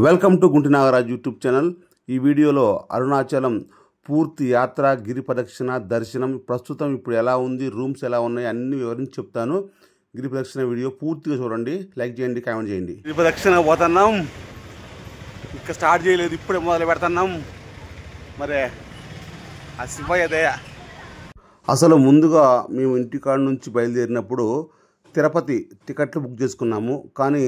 Welcome to Gunti Nagaraj YouTube channel. ఈ వీడియోలో అరుణాచలం పూర్తి యాత్ర, గిరి ప్రదక్షిణ, దర్శనం ప్రస్తుతం ఇప్పుడు ఎలా ఉంది, రూమ్స్ ఎలా ఉన్నాయి అన్ని వివరించి చెప్తాను. గిరి ప్రదక్షిణ వీడియో పూర్తిగా చూడండి, లైక్ చేయండి, కామెంట్ చేయండి. గిరి ప్రదక్షిణ పోతున్నాం, ఇంకా స్టార్ట్ చేయలేదు, ఇప్పుడే మొదలు పెడుతున్నాం. మరి ఆ శివయ్య దయ. అసలు ముందుగా మేము ఇంటికాడ నుంచి బయలుదేరినప్పుడు తిరుపతి టికెట్లు బుక్ చేసుకున్నాము. కానీ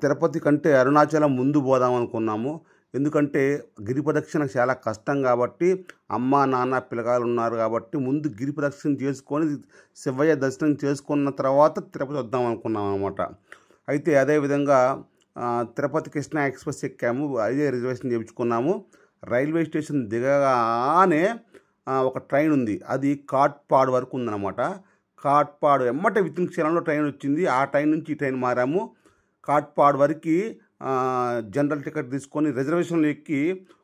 తిరుపతి కంటే అరుణాచలం ముందు పోదాం అనుకున్నాము. ఎందుకంటే గిరి ప్రదక్షిణ చాలా కష్టం కాబట్టి, అమ్మ నాన్న పిల్లగాళ్ళు ఉన్నారు కాబట్టి ముందు గిరి ప్రదక్షిణ చేసుకొని శివయ్య దర్శనం చేసుకున్న తర్వాత తిరుపతి వద్దాం అనుకున్నాం అనమాట. అయితే అదేవిధంగా తిరుపతి కృష్ణ ఎక్స్ప్రెస్ ఎక్కాము, అదే రిజర్వేషన్ చేయించుకున్నాము. రైల్వే స్టేషన్ దిగగానే ఒక ట్రైన్ ఉంది, అది కాట్పాడు వరకు ఉందన్నమాట. కాట్పాడు ఎమ్మటే వితిన్ క్షణంలో ట్రైన్ వచ్చింది. ఆ ట్రైన్ నుంచి ఈ ట్రైన్ మారాము. కాట్పాడు వరకు జనరల్ టికెట్ తీసుకొని రిజర్వేషన్లు ఎక్కి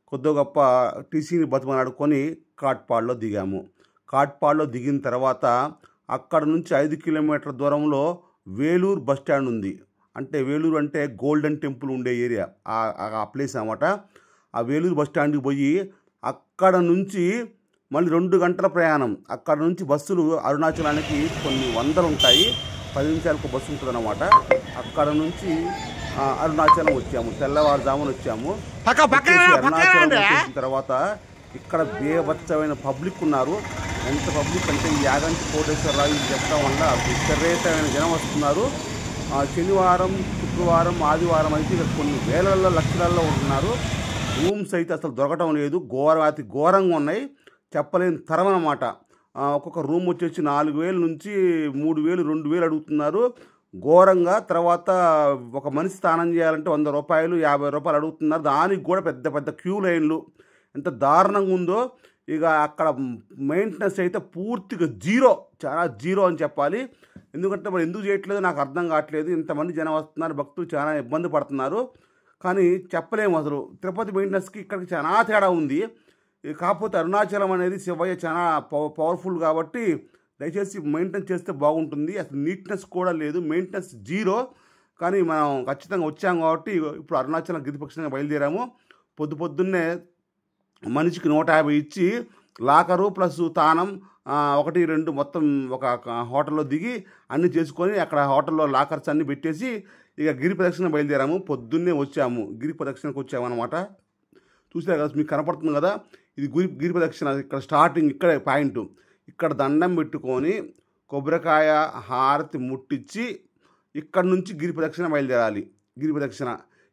కొద్దిగా గొప్ప టీసీని బతిమలాడుకొని కాట్పాడులో దిగాము. కాట్పాడులో దిగిన తర్వాత అక్కడ నుంచి 5 కిలోమీటర్ల దూరంలో వేలూరు బస్ స్టాండ్ ఉంది. అంటే వేలూరు అంటే గోల్డెన్ టెంపుల్ ఉండే ఏరియా, ఆ ప్లేస్ అన్నమాట. ఆ వేలూరు బస్ స్టాండ్కి పోయి అక్కడ నుంచి మళ్ళీ 2 గంటల ప్రయాణం. అక్కడ నుంచి బస్సులు అరుణాచలానికి కొన్ని వందలు ఉంటాయి, 10 నిమిషాలకు బస్సు ఉంటుంది అన్నమాట. అక్కడ నుంచి అరుణాచలం వచ్చాము, తెల్లవారుజామున వచ్చాము. అరుణాచలం వచ్చిన తర్వాత ఇక్కడ బేభత్సమైన పబ్లిక్ ఉన్నారు. ఎంత పబ్లిక్ అంటే ఈ యాగంటి కోటేశ్వరరావు ఇది చెప్పడం వల్ల విపరీతమైన జనం వస్తున్నారు. శనివారం, శుక్రవారం, ఆదివారం అయితే ఇక్కడ కొన్ని వేలల్లో లక్షలలో ఉంటున్నారు. రూమ్స్ అయితే అసలు దొరకటం లేదు, అతి ఘోరంగా ఉన్నాయి, చెప్పలేని తరం అన్నమాట. ఒక్కొక్క రూమ్ వచ్చేసి 4,000 నుంచి 3,000, 2,000 అడుగుతున్నారు ఘోరంగా. తర్వాత ఒక మనిషి స్నానం చేయాలంటే 100 రూపాయలు, 50 రూపాయలు అడుగుతున్నారు. దానికి కూడా పెద్ద పెద్ద క్యూ లైన్లు, ఎంత దారుణంగా ఉందో. ఇక అక్కడ మెయింటెనెన్స్ అయితే పూర్తిగా జీరో, చాలా జీరో అని చెప్పాలి. ఎందుకంటే మరి ఎందుకు చేయట్లేదు నాకు అర్థం కావట్లేదు. ఇంతమంది జనం వస్తున్నారు, భక్తులు చాలా ఇబ్బంది పడుతున్నారు. కానీ చెప్పలేము, అసలు తిరుపతి మెయింటెనెన్స్కి ఇక్కడికి చాలా తేడా ఉంది. కాకపోతే అరుణాచలం అనేది శివయ్య చాలా పవర్ఫుల్ కాబట్టి దయచేసి మెయింటైన్ చేస్తే బాగుంటుంది. అసలు నీట్నెస్ కూడా లేదు, మెయింటెనెన్స్ జీరో. కానీ మనం ఖచ్చితంగా వచ్చాము కాబట్టి ఇప్పుడు అరుణాచలం గిరి ప్రదక్షిణగా బయలుదేరాము. పొద్దున్నే మనిషికి 150 ఇచ్చి లాకరు ప్లస్ తానం 1, 2 మొత్తం ఒక హోటల్లో దిగి అన్నీ చేసుకొని అక్కడ హోటల్లో లాకర్స్ అన్నీ పెట్టేసి ఇక గిరి ప్రదక్షిణ బయలుదేరాము. పొద్దున్నే వచ్చాము, గిరి ప్రదక్షిణకు వచ్చామన్నమాట. చూసారు కదా, మీకు కనపడుతుంది కదా, ఇది గిరి ప్రదక్షిణ. ఇక్కడ స్టార్టింగ్ ఇక్కడే పాయింట్. ఇక్కడ దండం పెట్టుకొని కొబ్బరికాయ హారతి ముట్టించి ఇక్కడ నుంచి గిరి ప్రదక్షిణ బయలుదేరాలి. గిరి ప్రదక్షిణ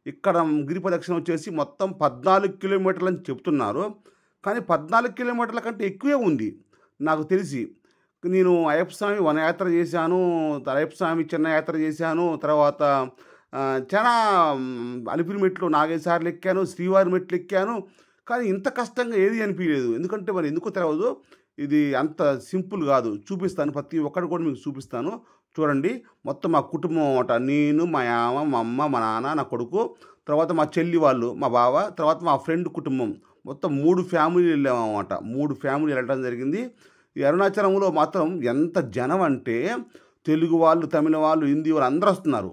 ఇక్కడ గిరి ప్రదక్షిణ వచ్చేసి మొత్తం 14 కిలోమీటర్లు అని చెప్తున్నారు. కానీ 14 కిలోమీటర్ల కంటే ఎక్కువే ఉంది నాకు తెలిసి. నేను అయ్యప్ప స్వామి వనయాత్ర చేశాను, అయ్యప్ప స్వామి చిన్న యాత్ర చేశాను, తర్వాత చాలా అలిపిరి మెట్లు 4-5 సార్లు ఎక్కాను, శ్రీవారి మెట్లు ఎక్కాను. కానీ ఇంత కష్టంగా ఏది అనిపించలేదు. ఎందుకంటే మరి ఎందుకో తెలియదు, ఇది అంత సింపుల్ కాదు. చూపిస్తాను, ప్రతి ఒక్కటి కూడా మీకు చూపిస్తాను. చూడండి, మొత్తం మా కుటుంబం అన్నమాట. నేను, మా అమ్మ, మా అమ్మ, మా నాన్న, నా కొడుకు, తర్వాత మా చెల్లి వాళ్ళు, మా బావ, తర్వాత మా ఫ్రెండ్ కుటుంబం, మొత్తం 3 ఫ్యామిలీలు వెళ్ళామన్నమాట. 3 ఫ్యామిలీలు వెళ్ళడం జరిగింది. ఈ అరుణాచలంలో మాత్రం ఎంత జనం అంటే తెలుగు వాళ్ళు, తమిళ వాళ్ళు, హిందీ వాళ్ళు అందరూ వస్తున్నారు.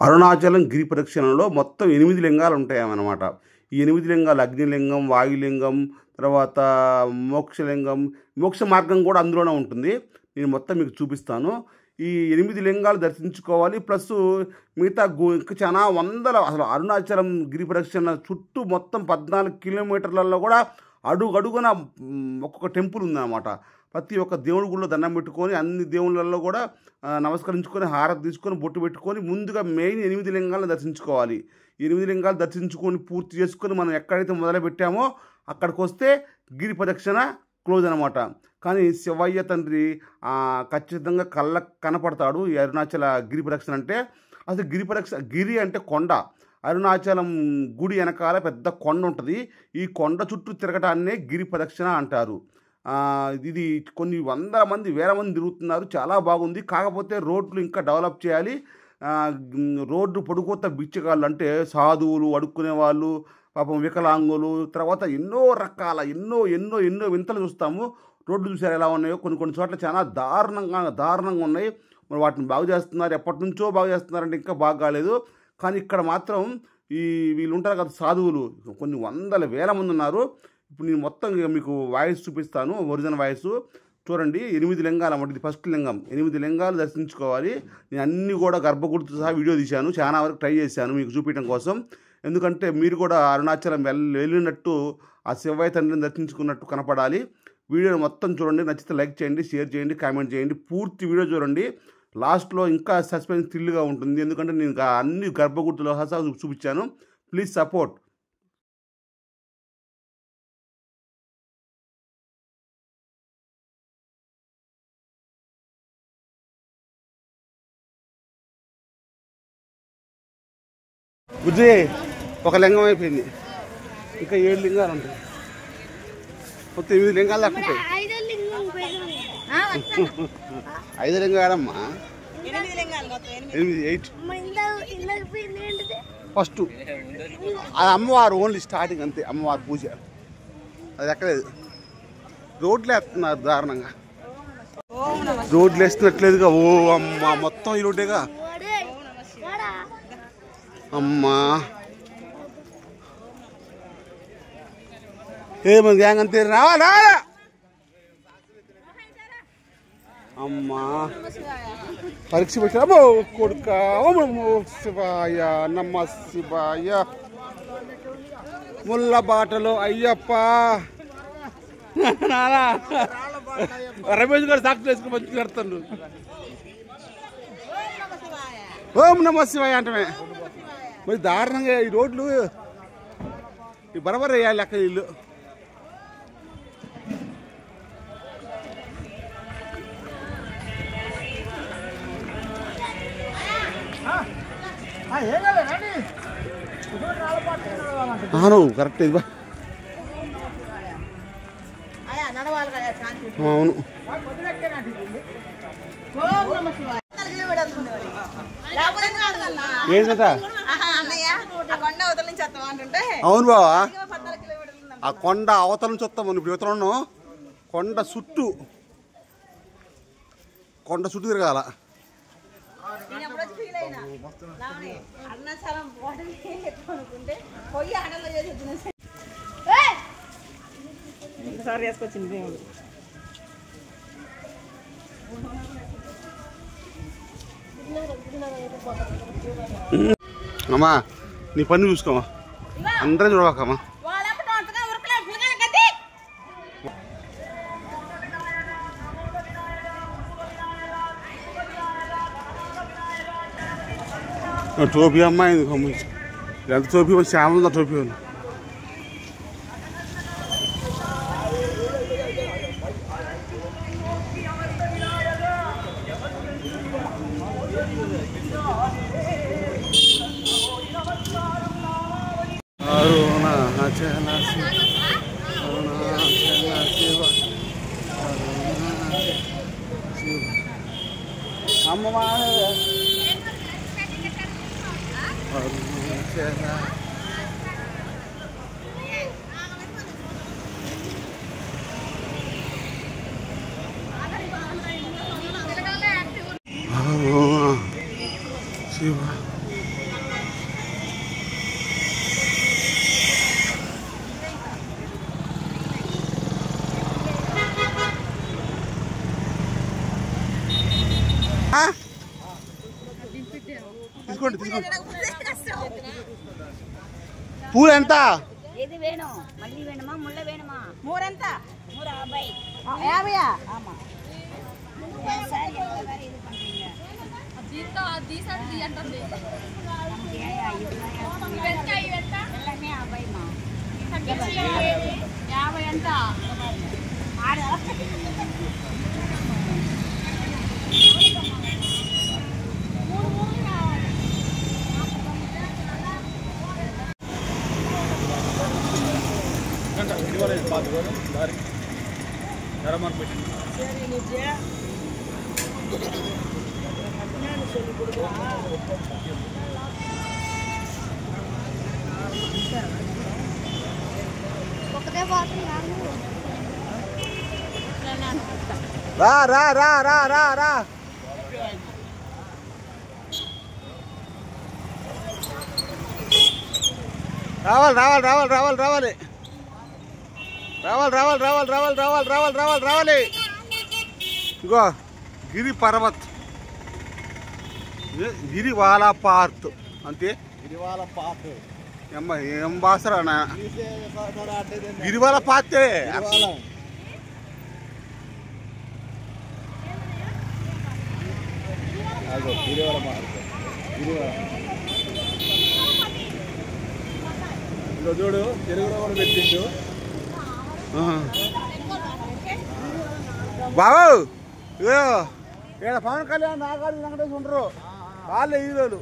అరుణాచలం గిరి ప్రదక్షిణలో మొత్తం 8 లింగాలు ఉంటాయన్నమాట. ఈ 8 లింగాలు అగ్నిలింగం, వాయులింగం, తర్వాత మోక్షలింగం, మోక్ష మార్గం కూడా అందులోనే ఉంటుంది. నేను మొత్తం మీకు చూపిస్తాను. ఈ 8 లింగాలు దర్శించుకోవాలి. ప్లస్ మిగతా ఇంకా చాలా వందల, అసలు అరుణాచలం గిరి ప్రదక్షిణ చుట్టూ మొత్తం 14 కిలోమీటర్లలో కూడా అడుగడుగున ఒక్కొక్క టెంపుల్ ఉందన్నమాట. ప్రతి ఒక్క దేవుడి గుడిలో దండం పెట్టుకొని అన్ని దేవుళ్ళల్లో కూడా నమస్కరించుకొని హారతి తీసుకొని బొట్టు పెట్టుకొని ముందుగా మెయిన్ 8 లింగాలను దర్శించుకోవాలి. 8 లింగాలు దర్శించుకొని పూర్తి చేసుకొని మనం ఎక్కడైతే మొదలు పెట్టామో అక్కడికి వస్తే గిరి ప్రదక్షిణ క్లోజ్ అనమాట. కానీ శివయ్య తండ్రి ఖచ్చితంగా కళ్ళకు కనపడతాడు ఈ అరుణాచల గిరి ప్రదక్షిణ అంటే. అసలు గిరి అంటే కొండ. అరుణాచలం గుడి వెనకాల పెద్ద కొండ ఉంటుంది. ఈ కొండ చుట్టూ తిరగటాన్నే గిరి ప్రదక్షిణ అంటారు. ఇది కొన్ని వందల మంది, వేల మంది తిరుగుతున్నారు, చాలా బాగుంది. కాకపోతే రోడ్లు ఇంకా డెవలప్ చేయాలి. రోడ్డు పొడుగుత బిచ్చగాళ్ళు అంటే సాధువులు, అడుక్కునే వాళ్ళు, పాపం వికలాంగులు, తర్వాత ఎన్నో రకాల ఎన్నో వింతలు చూస్తాము. రోడ్లు చూసారు ఎలా ఉన్నాయో, కొన్ని చోట్ల చాలా దారుణంగా ఉన్నాయి. మరి వాటిని బాగు చేస్తున్నారు, ఎప్పటి నుంచో బాగు చేస్తున్నారంటే ఇంకా బాగా కాలేదు. కానీ ఇక్కడ మాత్రం వీళ్ళు ఉంటారు కదా సాధువులు, కొన్ని వందల వేల మంది ఉన్నారు. ఇప్పుడు నేను మొత్తం మీకు వాయిస్ చూపిస్తాను, ఒరిజినల్ వాయిస్ చూడండి. 8 లింగాలు అన్నమాట. ఇది ఫస్ట్ లింగం. 8 లింగాలు దర్శించుకోవాలి. నేను అన్నీ కూడా గర్భగుడితో సహా వీడియో తీశాను, చాలా వరకు ట్రై చేశాను మీకు చూపించడం కోసం. ఎందుకంటే మీరు కూడా అరుణాచలం వెళ్ళినట్టు ఆ శివయ్య తండ్రిని దర్శించుకున్నట్టు కనపడాలి. వీడియోని మొత్తం చూడండి, నచ్చితే లైక్ చేయండి, షేర్ చేయండి, కామెంట్ చేయండి. పూర్తి వీడియో చూడండి. లాస్ట్లో ఇంకా సస్పెన్స్ థ్రిల్గా ఉంటుంది, ఎందుకంటే నేను అన్ని గర్భగుడితో సహా చూపించాను. Please support. బుజ్జి ఒక లింగం అయిపోయింది, ఇంకా 7 లింగాలు ఉంటాయి. మొత్తం 8 లింగాలు దాకా ఉంటాయి. 5 లింగాలమ్మా, 8 ఫస్ట్ అది అమ్మవారు ఓన్లీ స్టార్టింగ్ అంతే. అమ్మవారు పూజ అది ఎక్కలేదు. రోడ్లు వేస్తున్నారు దారుణంగా, రోడ్లు వేస్తున్నట్లేదుగా. ఓ అమ్మ, మొత్తం ఈ రోడ్డేగా అమ్మా. ఏమంది గ్యాంగ్ అంతే రావాలా అమ్మా. పరీక్ష పెట్టాము కొడుక. శివాయ నమ శివాయ. ముళ్ళ బాటలో అయ్యప్ప. రమేష్ గారు సాక్షి వేసుకుని మంచిగా కడతాడు. ఓం నమ శివాయ అంటే మరి దారుణంగా ఈ రోడ్లు బరబర్ వేయాలి అక్కడ ఇల్లు. కరెక్ట్ ఇది. అవును అవును బావా, ఆ కొండ అవతల నుంచి వస్తాం. మనం ఇప్పుడు ఇవతల కొండ చుట్టూ తిరగాల. అమ్మా నీ పని చూసుకోమా, అందరం చూడవాకమ్మా. టోపీ అమ్మాయి ఎంత టోపీ చాలా ఉందా టోపీ వాళ్ళు. తీసుకోండి తీసుకోండి. పూలు ఎంత? ఇది వేణు మళ్ళీ వేణుమా ముళ్ళ వేణుమా? మూరెంత? 50. 50 ఆమా. సార్ ఎవరు ఇది పంపించా? జీతా దీసర్ ది అంటది. నಮಗೆ 50 ఇవెంత ಎಲ್ಲமே 50 మా. 50 ఎంత? ఆడ రా రా రా రా రా రా. రావాలి రావాలి రావాలి రావాలి రావాలి రావాలి రావాలి రావాలి రావాలి రావాలి రావాలి రావాలి రావాలి. ఇంకో గిరి పర్వత్, గిరివాల పార్త్ అంతే. గిరివాల పాత్ ఏం బాసరా గిరివాల పాతే. చూడు తెలుగులో కూడా పెట్టిండు బాబు. ఇక్కడ పవన్ కళ్యాణ్ నాగార్జున వెంకటేష్ ఉండరు, వాళ్ళే హీరోలు.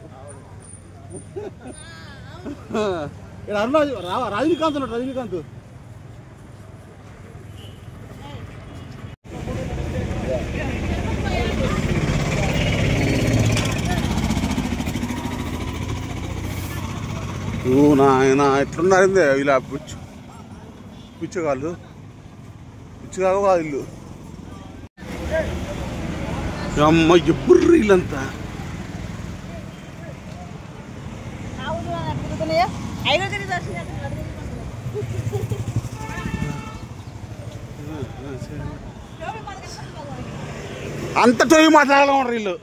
ఇక్కడ రజనీకాంత్ ఉన్నాడు, రజనీకాంత్. నాయన ఎట్లున్నారిందే ఇలా పిచ్చగాళ్ళు, పిచ్చగావు కాదు ఇల్లు. అమ్మ ఎప్పుడు ఇల్లంతా అంత టోయి మాట్లాడాలి వీళ్ళు.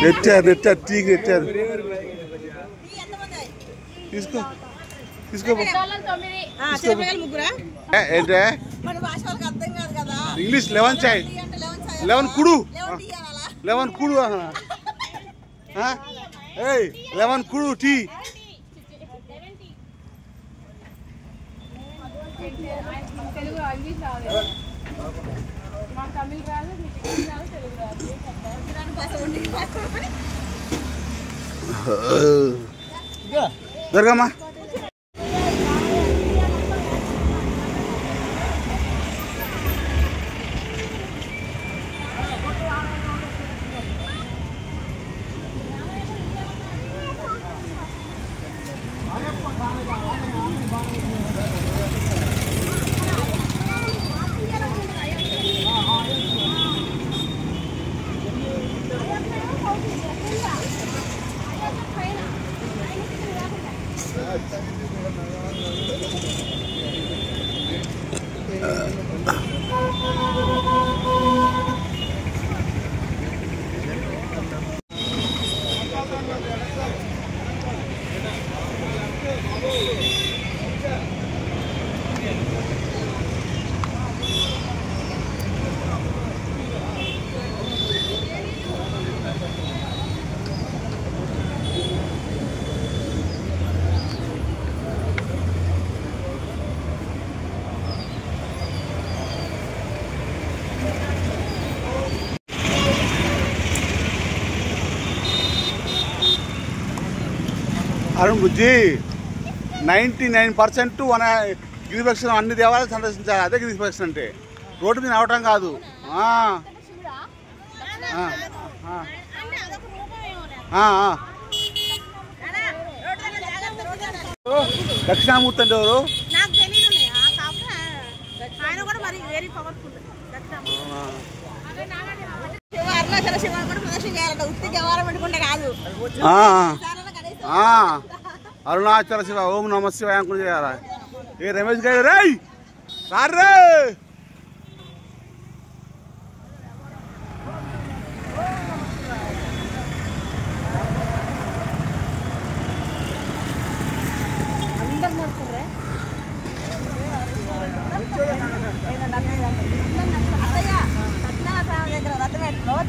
నెట్టారు నెట్టారు టీకి నెట్టారు. తీసుకో తీసుకో. ఏంటే ఇంగ్లీష్ 11 చాయ్ 11 కుడు 11 కుడు 11 కుడు టీ. జరగమ్మా. అరుణ్ బుజ్జి 99% మన గిరిప్రదక్షిణ అన్ని దేవాలయాలు సందర్శించాలి. అదే గిరిప్రదక్షిణ అంటే రోడ్డు మీద అవటం కాదు. దక్షిణామూర్తి అంటే ఎవరు? అరుణాచల శివ ఓం నమ శివాయ అనుకుని చేయాలా? ఏ రమేష్ గారు రై రారే.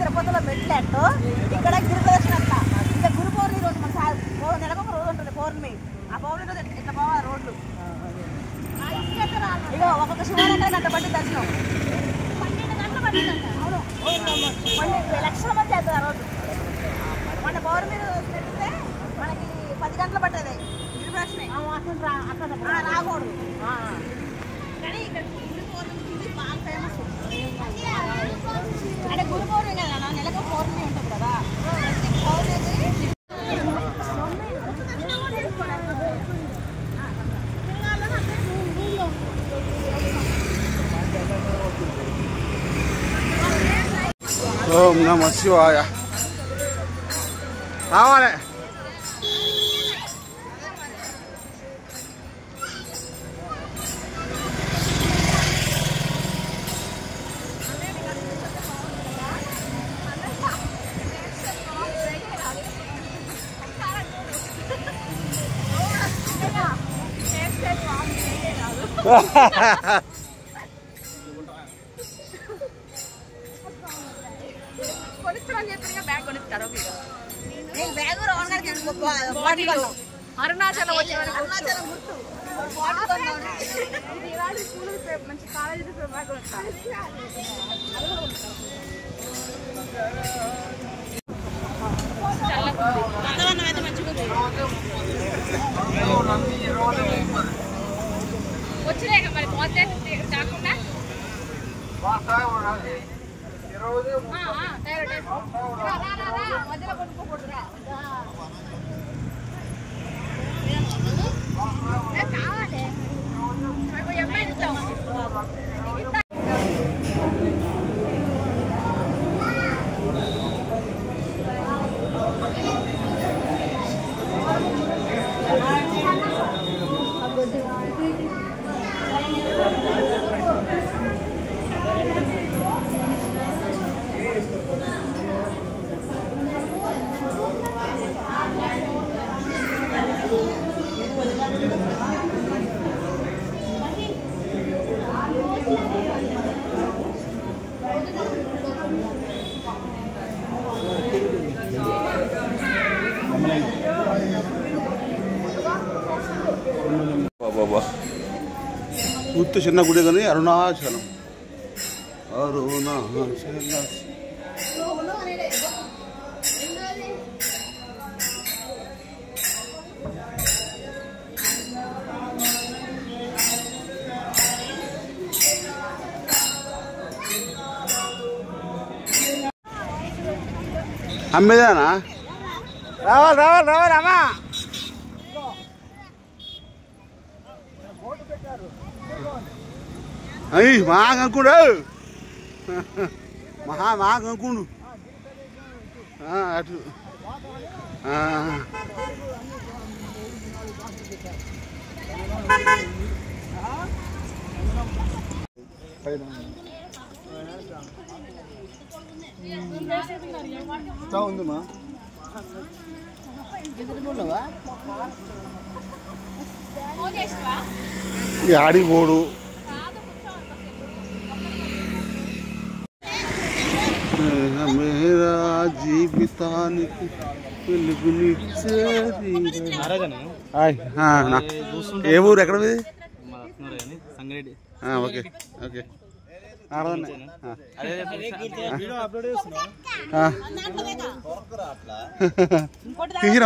తిరుపతిలో పెట్టినట్టు ఇక్కడ గిరిప్రదక్షిణ అంట. ఇంకా గురు పౌర్ణమి రోజు మన నెలకు ఒక రోజు ఉంటుంది పౌర్ణమి. ఆ పౌర్ణమి రోజు ఇట్లా పోవాలి రోడ్లు. ఇక ఒక్కొక్క శివాలయం గంట పట్టి దర్శనం 12 గంటలు పట్టిందంట. అవును 12 లక్షల మంది అవుతుంది ఆ రోజు. మన పౌర్ణమి రోజు పెడితే మనకి 10 గంటలు పట్టేది గిరిప్రదక్షిణ. రాకూడదు కానీ ఇక్కడ గురు పౌర్ణమి బాగా ఫేమస్. అంటే గురు పౌర్ణమి కదా, నెలకు పౌర్ణమి ఉంటుంది కదా. పౌర్ణమి ఓం నమ శివాయ. రావాలి. అరుణాచలం మంచి కాలేజీ వచ్చినాయి మరి పోతే కాకుండా మధ్యలో కొనుక్కోకూడదురా కావాలి అమ్మాయి ఇస్తాం. బాబా గుర్తు చిన్న గుడి కానీ అరుణాచలం. అరుణాచలం అమ్మేదానా? రావాలి రావాలి రావాలి అమ్మా. అయ్యి మాకంకుడు మాకంకుడు అటు ఉందమ్మా. ఆడికి పోడు మేరా జీవితానికి వెలుగునిచ్చేది. ఏ ఊరు ఎక్కడ? Okay okay. తీసిన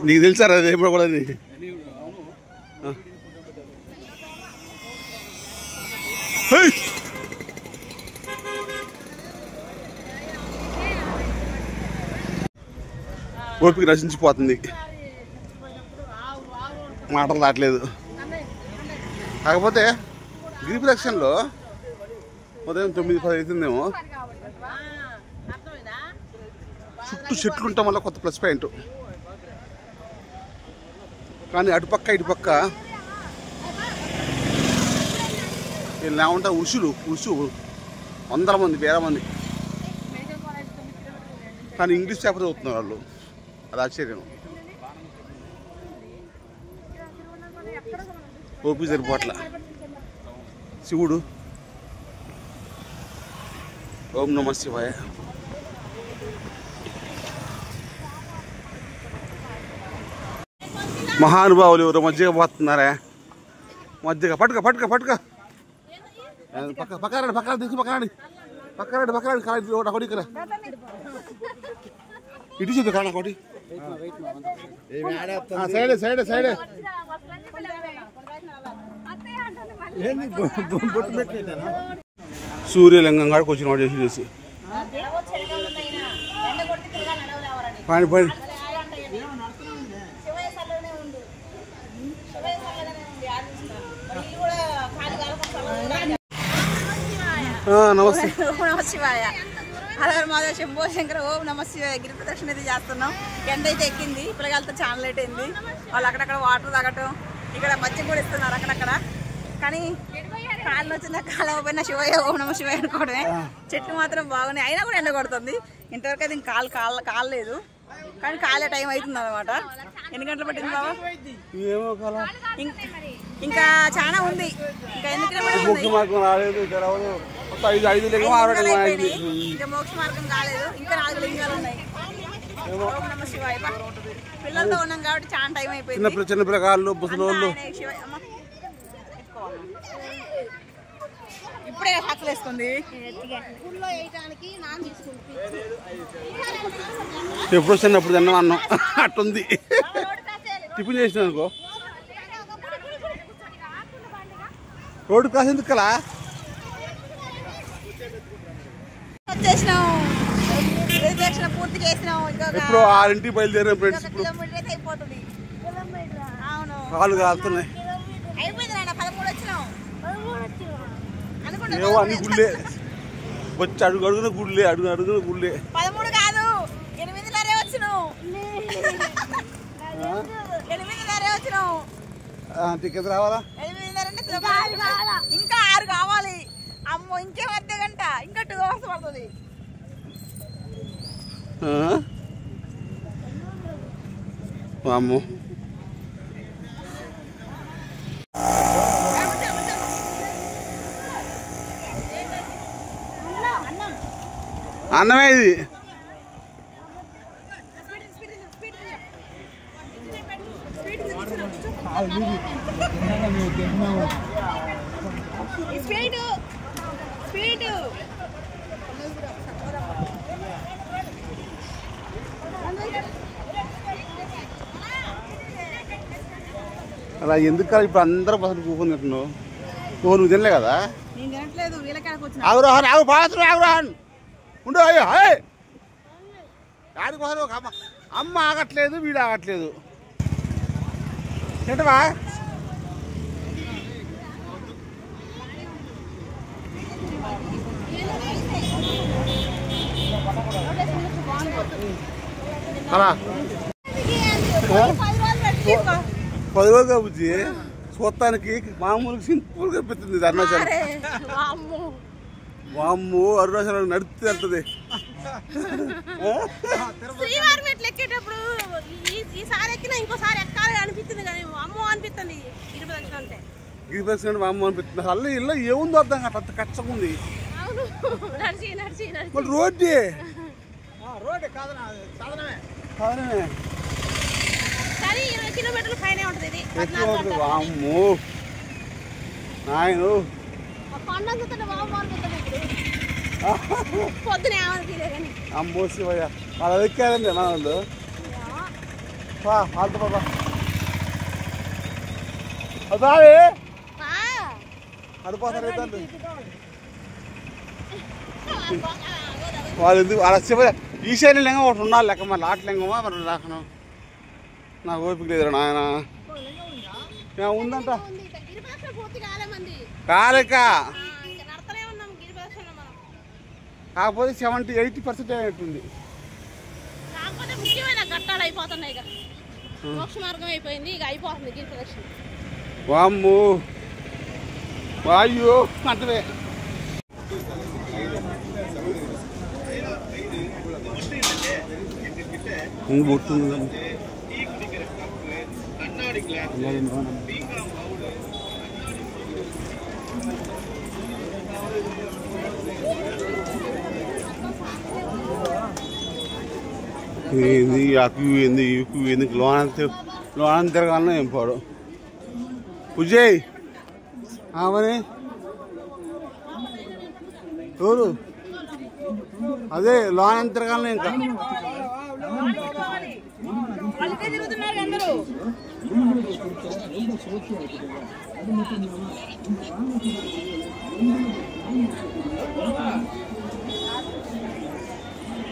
నీకు తెలుసారా అది ఎప్పుడు కూడా? ఓపిక రచించిపోతుంది, మాటలు రావట్లేదు. కాకపోతే గిరి ప్రదక్షిణలో ఉదయం 9-10 అవుతుందేమో. చుట్టూ చెట్లు ఉంటాం వల్ల కొత్త ప్లస్ పాయింట్. కానీ అటుపక్క ఇటుపక్క ఇలా ఉంటారు ఉషు వందల మంది వేల మంది, కానీ ఇంగ్లీష్ పేపర్ చదువుతున్నారు వాళ్ళు. అది ఆశ్చర్యం. ఓపీ సరిపోట్ల. శివుడు ఓం నమ శివాయ. మహానుభావులు ఎవరు మజ్జిగ పోతున్నారా? మజ్జిగ పట్టుక పట్టుక పట్టుక పక్కరాడు పక్కరాడు తీసుకు పక్కరాడు పక్కరాడు పక్కరాడు కాదు ఒకటి ఇక్కడ ఇటు చూద్దు కాడ ఒకటి సైడ్ సైడ్ సైడ్ సూర్యలింగం కాడికి వచ్చిన వాడు చేసి పని పని నమస్తే. ఓం నమ శివాయ. హర మాధవ శంభో శంకర. ఓం నమ శివాయ. గిరి ప్రదక్షిణ అయితే చేస్తున్నాం. ఎండ అయితే ఎక్కింది. పిల్లగాలతో చాలా లేట్ అయింది. వాళ్ళు అక్కడక్కడ వాటర్ తాగటం, ఇక్కడ మధ్య కూడా ఇస్తున్నారు అక్కడక్కడ. కానీ కాళ్ళు వచ్చిన కాలం పోయినా శివయ్య ఓం నమ శివాయ అనుకోవడమే. చెట్లు మాత్రం బాగున్నాయి, అయినా కూడా ఎండ కొడుతుంది. ఇంతవరకు అయితే ఇంక కాలేదు, కానీ కాలే టైం అవుతుంది అనమాట. ఎన్ని గంటలు పట్టింది బాబా? ఇంకా చాలా ఉంది. ఇంకా ఎన్ని కిలోమీటర్లు? ఇంకా మోక్ష మార్గం కాలేదు. ఇంకా 4 లింగాలు ఉన్నాయి. ఓం నమ శివాయ. పిల్లలతో ఉన్నాం కాబట్టి చాలా టైం అయిపోయింది. చిన్న పిల్లగాళ్ళు ముసలోళ్ళు ఇప్పుడే హక్కులు వేసుకుంది. ఎప్పుడు చిన్నప్పుడు తిన్నాం అన్నం అట్టుంది. టిఫిన్ చేసిన అనుకో రోడ్డు కాసేందుకు కలా వచ్చేసినాం. రిజర్వేషన్ పూర్తి చేసినాం. ఇప్పుడు 6ంటికి బయలుదేరాం ఫ్రెండ్స్. ఇప్పుడు కిలోమీటర్ అయిపోతుంది. అవును, కాళ్ళు కాలుతున్నాయి. అయిపోయింది నాన్న. 13 వచ్చినాం అనుకుంటా. ఏవో అన్ని గుళ్ళే వచ్చి అడుగు అడుగున గుళ్ళే, అడుగు అడుగున గుళ్ళే. 13 కాదు, 8:30 వచ్చినాం. 8:30 వచ్చినాం. టికెట్ రావాలా? 8:30 ఇంకా 6 కావాలి. అమ్మో, ఇంకేం అర్ధ గంట, ఇంకా 2 hours పడుతుంది. అమ్మో అన్నమే ఇది. అలా ఎందుకు ఇప్పుడు అందరూ బస్సులు కూకొని తింటున్నావు? నువ్వు తినలే కదా? ఆగురాహన్ ఆగు బాత్రూమ్ ఆగురాహన్ ఉండు. అయ్యో ఆడికి పోతారు. అమ్మ ఆగట్లేదు, వీడు ఆగట్లేదు. తింటవా? అలా 10 రోజులు బుజ్జి చూస్తానికి మామూలుగా సింపుల్గా పెడుతుంది అరుణాచలం. వామ్మో, అరుణాచలం నడిచి వెళ్తుంది. శ్రీవారి మెట్లు ఎక్కేటప్పుడు ఈసారి ఎక్కినా ఇంకోసారి ఎక్కాలి అనిపిస్తుంది, కానీ అమ్మో అనిపిస్తుంది. గిరి ప్రదక్షిణ అంటే వామ్మో అనిపిస్తుంది. అల్ల ఇల్లు ఏముందో అర్థం కాదు, అంత కష్టంగా ఉంది. రోడ్డే కాదనమే. 20 కిలోమీటర్ల పైనే ఉంటుంది. వామ్మో నాయన పొద్దున అమ్మో శివయ్య వాళ్ళు ఎక్కారండి నా వాళ్ళు. వాళ్ళతో బాబా అదావే అడిపోతారు వాళ్ళు. ఎందుకు అలా శివయ్య ఈశాన్య లింగం ఒకటి ఉండాలి లెక్క. మరి లాట్ లింగమా మరి రాకను నాకు ఓపిక లేదు నాయన. ఉందంట కాలేక, కాకపోతే 70-80% అయినట్టుంది. ముఖ్యమైన ఘట్టాలు అయిపోతున్నాయి. ఇక మోక్ష మార్గం అయిపోయింది, ఇక అయిపోతుంది గిరి ప్రదక్షిణ. వామ్మో అయ్యో అంటవే ఏంది అక్కు ఏంది ఇక్కు ఎందుకు లోన తిరగాలన్నా ఏం పోడు పూజయ్ ఆమె ఎవరు అదే లోన తిరగాలన్నా ఇంకా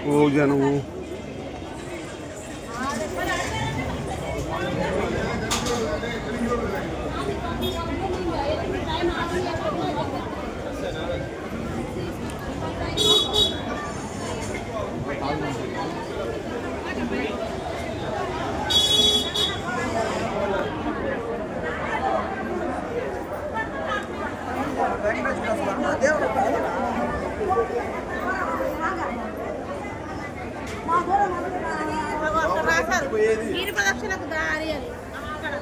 ఓ జనము గిరి ప్రదక్షిణకు దారి అది అక్కడ